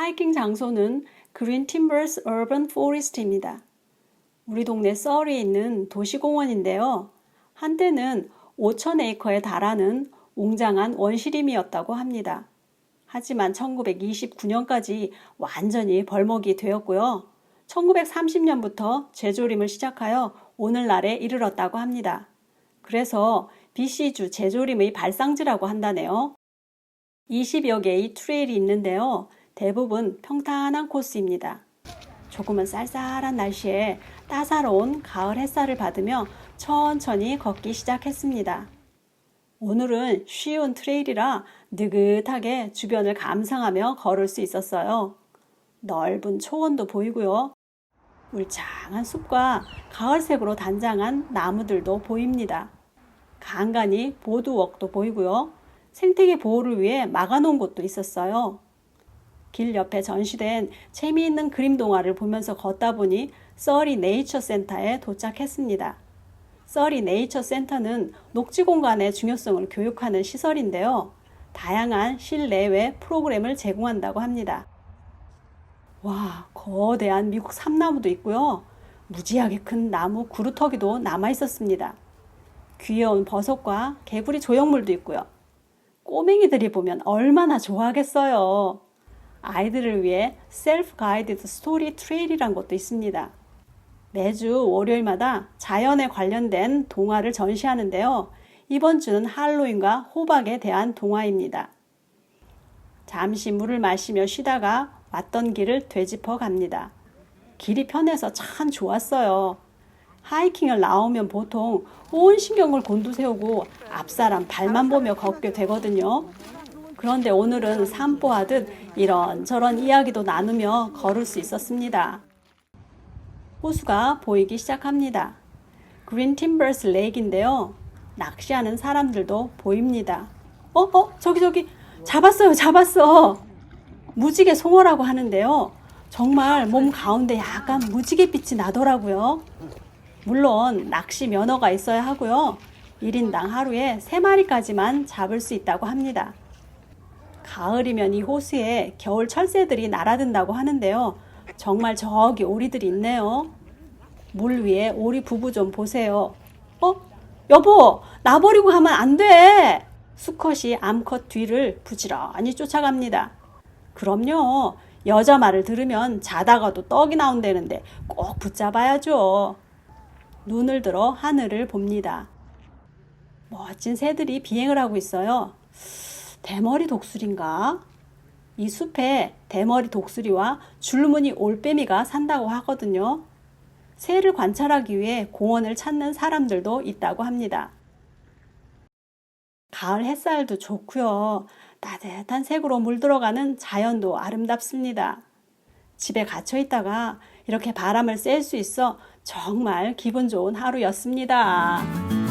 하이킹 장소는 그린 팀버스 어반 포레스트입니다. 우리 동네 서리에 있는 도시공원인데요. 한때는 5,000에이커에 달하는 웅장한 원시림이었다고 합니다. 하지만 1929년까지 완전히 벌목이 되었고요. 1930년부터 재조림을 시작하여 오늘날에 이르렀다고 합니다. 그래서 BC주 재조림의 발상지라고 한다네요. 20여 개의 트레일이 있는데요. 대부분 평탄한 코스입니다. 조금은 쌀쌀한 날씨에 따사로운 가을 햇살을 받으며 천천히 걷기 시작했습니다. 오늘은 쉬운 트레일이라 느긋하게 주변을 감상하며 걸을 수 있었어요. 넓은 초원도 보이고요. 울창한 숲과 가을색으로 단장한 나무들도 보입니다. 간간히 보드워크도 보이고요. 생태계 보호를 위해 막아놓은 곳도 있었어요. 길 옆에 전시된 재미있는 그림 동화를 보면서 걷다 보니 서리 네이처 센터에 도착했습니다. 서리 네이처 센터는 녹지 공간의 중요성을 교육하는 시설인데요. 다양한 실내외 프로그램을 제공한다고 합니다. 와, 거대한 미국 삼나무도 있고요. 무지하게 큰 나무 구루터기도 남아 있었습니다. 귀여운 버섯과 개구리 조형물도 있고요. 꼬맹이들이 보면 얼마나 좋아하겠어요. 아이들을 위해 셀프 가이디드 스토리 트레일이란 것도 있습니다. 매주 월요일마다 자연에 관련된 동화를 전시하는데요. 이번 주는 할로윈과 호박에 대한 동화입니다. 잠시 물을 마시며 쉬다가 왔던 길을 되짚어 갑니다. 길이 편해서 참 좋았어요. 하이킹을 나오면 보통 온 신경을 곤두세우고 앞사람 발만 보며 걷게 되거든요. 그런데 오늘은 산보하듯 이런저런 이야기도 나누며 걸을 수 있었습니다. 호수가 보이기 시작합니다. 그린 팀버스 레이크인데요. 낚시하는 사람들도 보입니다. 저기 잡았어. 무지개 송어라고 하는데요. 정말 몸 가운데 약간 무지개빛이 나더라고요. 물론 낚시 면허가 있어야 하고요. 1인당 하루에 3마리까지만 잡을 수 있다고 합니다. 가을이면 이 호수에 겨울 철새들이 날아든다고 하는데요. 정말 저기 오리들이 있네요. 물 위에 오리 부부 좀 보세요. 여보, 나 버리고 가면 안 돼. 수컷이 암컷 뒤를 부지런히 쫓아갑니다. 그럼요. 여자 말을 들으면 자다가도 떡이 나온다는데 꼭 붙잡아야죠. 눈을 들어 하늘을 봅니다. 멋진 새들이 비행을 하고 있어요. 대머리 독수리인가? 이 숲에 대머리 독수리와 줄무늬 올빼미가 산다고 하거든요. 새를 관찰하기 위해 공원을 찾는 사람들도 있다고 합니다. 가을 햇살도 좋고요. 따뜻한 색으로 물들어가는 자연도 아름답습니다. 집에 갇혀 있다가 이렇게 바람을 쐴 수 있어 정말 기분 좋은 하루였습니다.